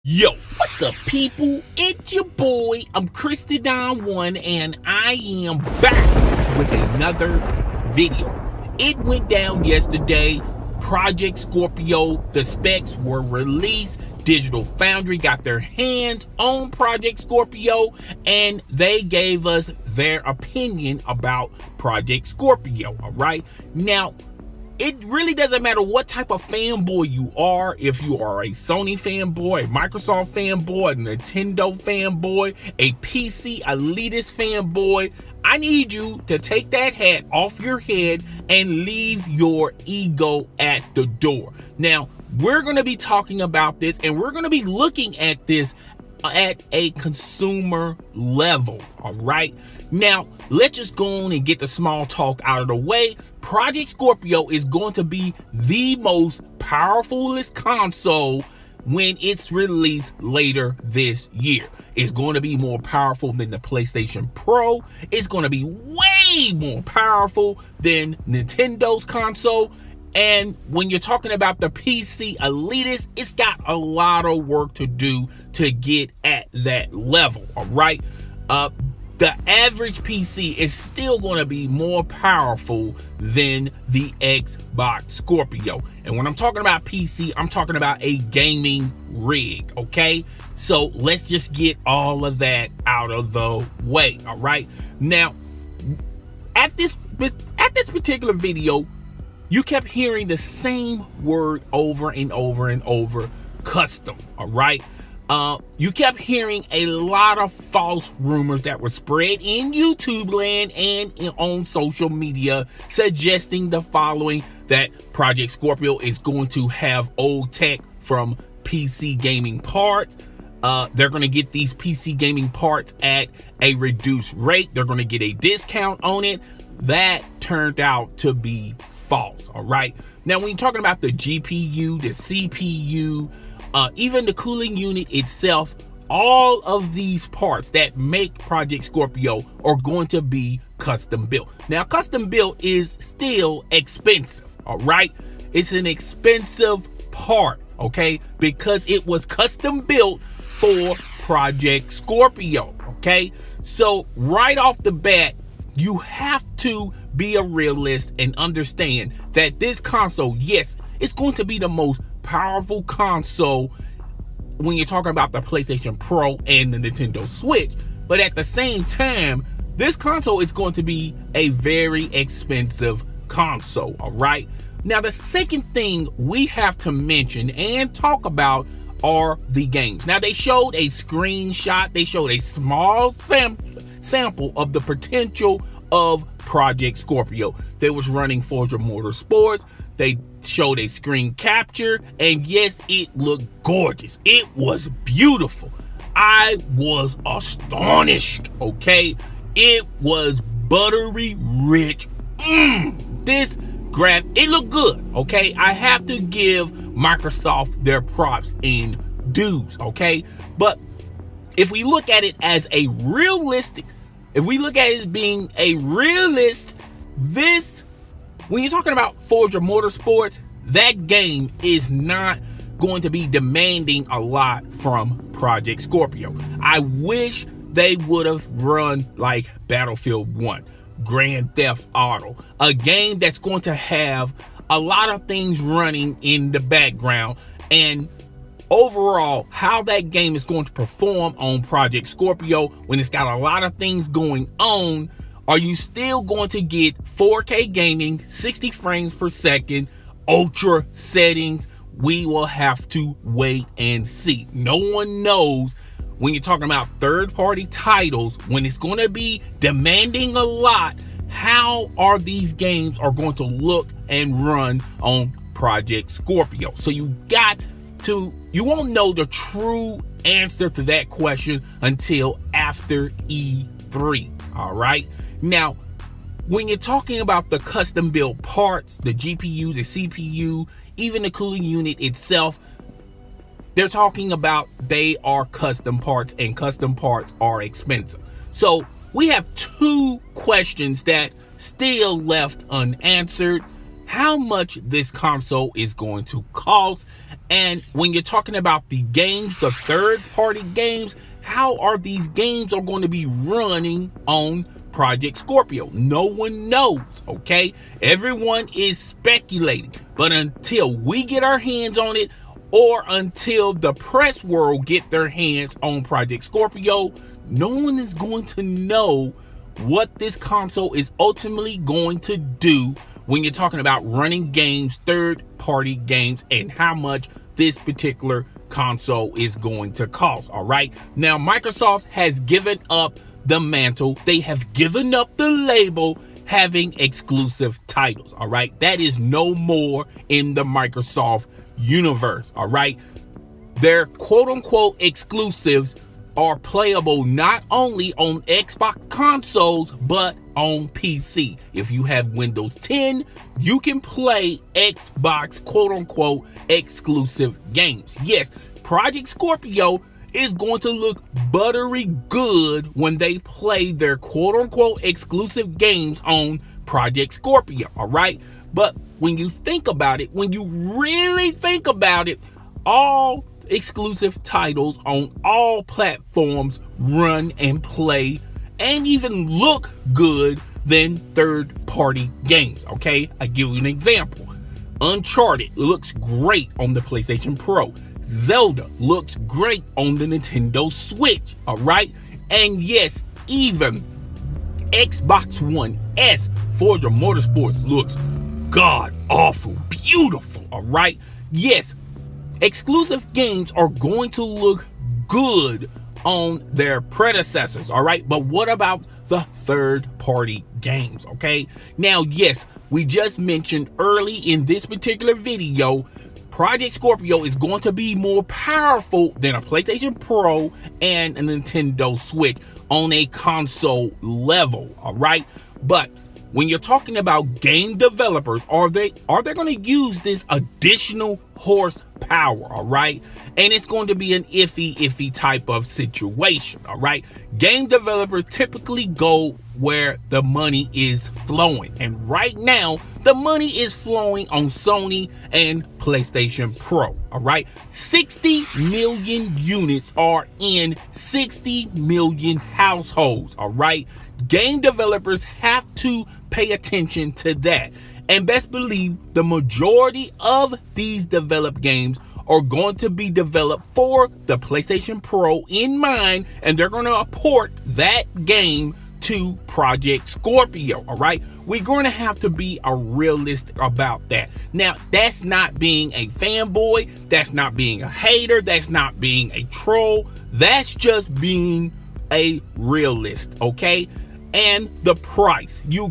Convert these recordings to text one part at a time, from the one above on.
Yo, what's up, people? It's your boy, I'm Christodon1, and I am back with another video. It went down yesterday. Project Scorpio, the specs were released. Digital Foundry got their hands on Project Scorpio, and they gave us their opinion about Project Scorpio, all right? Now, it really doesn't matter what type of fanboy you are. If you are a Sony fanboy, a Microsoft fanboy, a Nintendo fanboy, a PC elitist fanboy, I need you to take that hat off your head and leave your ego at the door. Now, we're going to be talking about this, and we're going to be looking at this at a consumer level, all right? Now, let's just go on and get the small talk out of the way. Project Scorpio is going to be the most powerfulest console when it's released later this year. It's going to be more powerful than the PlayStation Pro. It's going to be way more powerful than Nintendo's console. And when you're talking about the PC elitist, it's got a lot of work to do to get at that level, all right? The average PC is still going to be more powerful than the Xbox Scorpio. And when I'm talking about PC, I'm talking about a gaming rig, okay? So let's just get all of that out of the way, all right? Now, at this particular video, you kept hearing the same word over and over and over, custom, all right? You kept hearing a lot of false rumors that were spread in YouTube land and on social media suggesting the following: that Project Scorpio is going to have old tech from PC gaming parts. They're going to get these PC gaming parts at a reduced rate. They're going to get a discount on it. That turned out to be false, all right? Now, when you're talking about the GPU, the CPU, even the cooling unit itself, all of these parts that make Project Scorpio are going to be custom built. Now, custom built is still expensive, all right? It's an expensive part, okay? Because it was custom built for Project Scorpio, okay? So right off the bat, you have to be a realist and understand that this console, yes, it's going to be the most powerful console when you're talking about the PlayStation Pro and the Nintendo Switch, but at the same time, this console is going to be a very expensive console, all right? Now, the second thing we have to mention and talk about are the games. Now, they showed a screenshot, they showed a small sample of the potential of Project Scorpio. They was running Forza Motorsports. They showed a screen capture, and yes, it looked gorgeous. It was beautiful. I was astonished, okay? It was buttery rich. It looked good, okay? I have to give Microsoft their props and dues, okay? But if we look at it as a realistic, if we look at it as being a realist, when you're talking about Forza Motorsports, that game is not going to be demanding a lot from Project Scorpio. I wish they would have run like Battlefield 1, Grand Theft Auto, a game that's going to have a lot of things running in the background, and overall, how that game is going to perform on Project Scorpio when it's got a lot of things going on. Are you still going to get 4K gaming, 60 frames per second, ultra settings? We will have to wait and see. No one knows when you're talking about third-party titles, when it's going to be demanding a lot, how are these games are going to look and run on Project Scorpio? So you won't know the true answer to that question until after E3, all right? Now, when you're talking about the custom built parts, the GPU, the CPU, even the cooling unit itself, they're talking about they are custom parts, and custom parts are expensive. So we have two questions that still left unanswered. how much this console is going to cost. And when you're talking about the games, the third-party games, how are these games are going to be running on Project Scorpio? No one knows, okay? Everyone is speculating. But until we get our hands on it, or until the press world get their hands on Project Scorpio, no one is going to know what this console is ultimately going to do when you're talking about running games, third-party games, and how much this particular console is going to cost. All right, now Microsoft has given up the mantle. They have given up the label having exclusive titles. All right, that is no more in the Microsoft universe. All right, their quote-unquote exclusives are playable not only on Xbox consoles but on PC. If you have Windows 10, you can play Xbox quote-unquote exclusive games. Yes, Project Scorpio is going to look buttery good when they play their quote-unquote exclusive games on Project Scorpio. All right, but when you think about it, when you really think about it, all exclusive titles on all platforms run and play and even look good than third-party games. Okay, I give you an example. Uncharted looks great on the PlayStation Pro. Zelda looks great on the Nintendo Switch. All right, and yes, even Xbox One S Forza Motorsports looks god awful beautiful. All right, yes, exclusive games are going to look good on their predecessors. All right, but what about the third-party games? Okay, now yes, we just mentioned early in this particular video, Project Scorpio is going to be more powerful than a PlayStation Pro and a Nintendo Switch on a console level. All right, but when you're talking about game developers, are they going to use this additional horsepower? All right, and it's going to be an iffy type of situation. All right, game developers typically go where the money is flowing, and right now the money is flowing on Sony and PlayStation Pro. All right, 60 million units are in 60 million households. All right, game developers have to pay attention to that, and best believe the majority of these developed games are going to be developed for the PlayStation Pro in mind, and they're going to port that game to Project Scorpio. All right, we're going to have to be a realist about that. Now, that's not being a fanboy, that's not being a hater, that's not being a troll, that's just being a realist. Okay, and the price, you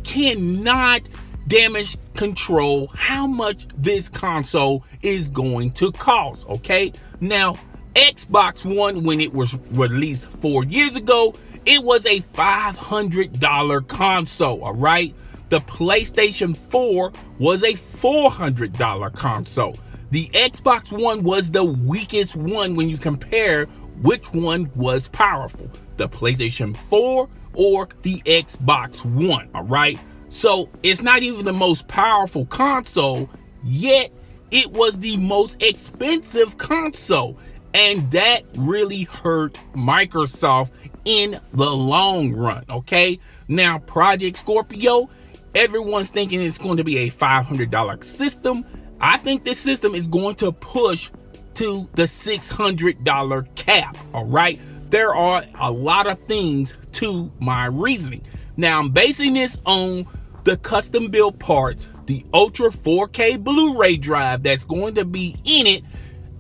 cannot damage control how much this console is going to cost. Okay, now Xbox One, when it was released 4 years ago, it was a $500 console. All right, the PlayStation 4 was a $400 console. The Xbox One was the weakest one when you compare which one was powerful, the PlayStation 4 or the Xbox One. All right, so it's not even the most powerful console, yet it was the most expensive console, and that really hurt Microsoft in the long run. Okay, now Project Scorpio, everyone's thinking it's going to be a $500 system. I think this system is going to push to the $600 cap. All right, there are a lot of things to my reasoning. Now, I'm basing this on the custom build parts, the Ultra 4K Blu-ray drive that's going to be in it,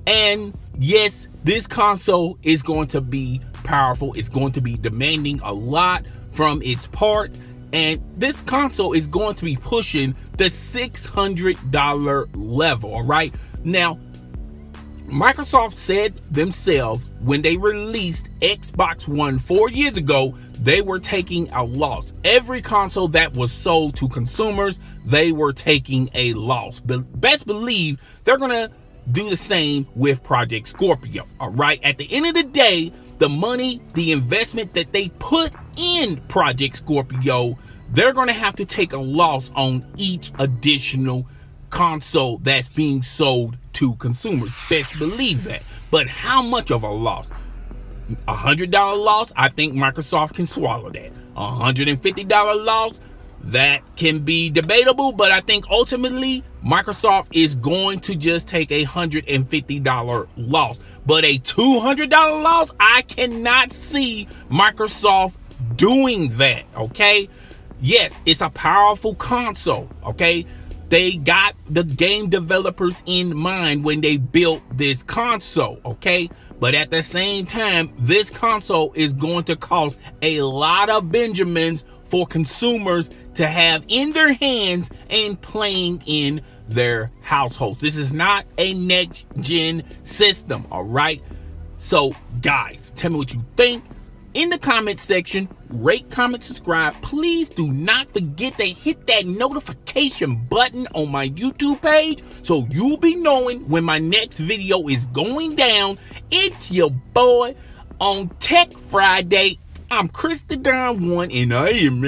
and yes, this console is going to be powerful. It's going to be demanding a lot from its parts, and this console is going to be pushing the $600 level. All right, now Microsoft said themselves when they released Xbox One 4 years ago, they were taking a loss. Every console that was sold to consumers, they were taking a loss. But best believe they're gonna do the same with Project Scorpio. All right, at the end of the day, the money, the investment that they put in Project Scorpio, they're going to have to take a loss on each additional console that's being sold to consumers. Best believe that. But how much of a loss? $100 loss, I think Microsoft can swallow that. $150 loss, that can be debatable, but I think ultimately Microsoft is going to just take a $150 loss. But a $200 loss, I cannot see Microsoft doing that, okay? Yes, it's a powerful console, okay? They got the game developers in mind when they built this console, okay? But at the same time, this console is going to cost a lot of Benjamins for consumers to have in their hands and playing in their households. This is not a next-gen system, all right? So, guys, tell me what you think in the comment section. Rate, comment, subscribe. Please do not forget to hit that notification button on my YouTube page so you'll be knowing when my next video is going down. It's your boy on Tech Friday. I'm Chris the Don One, and I am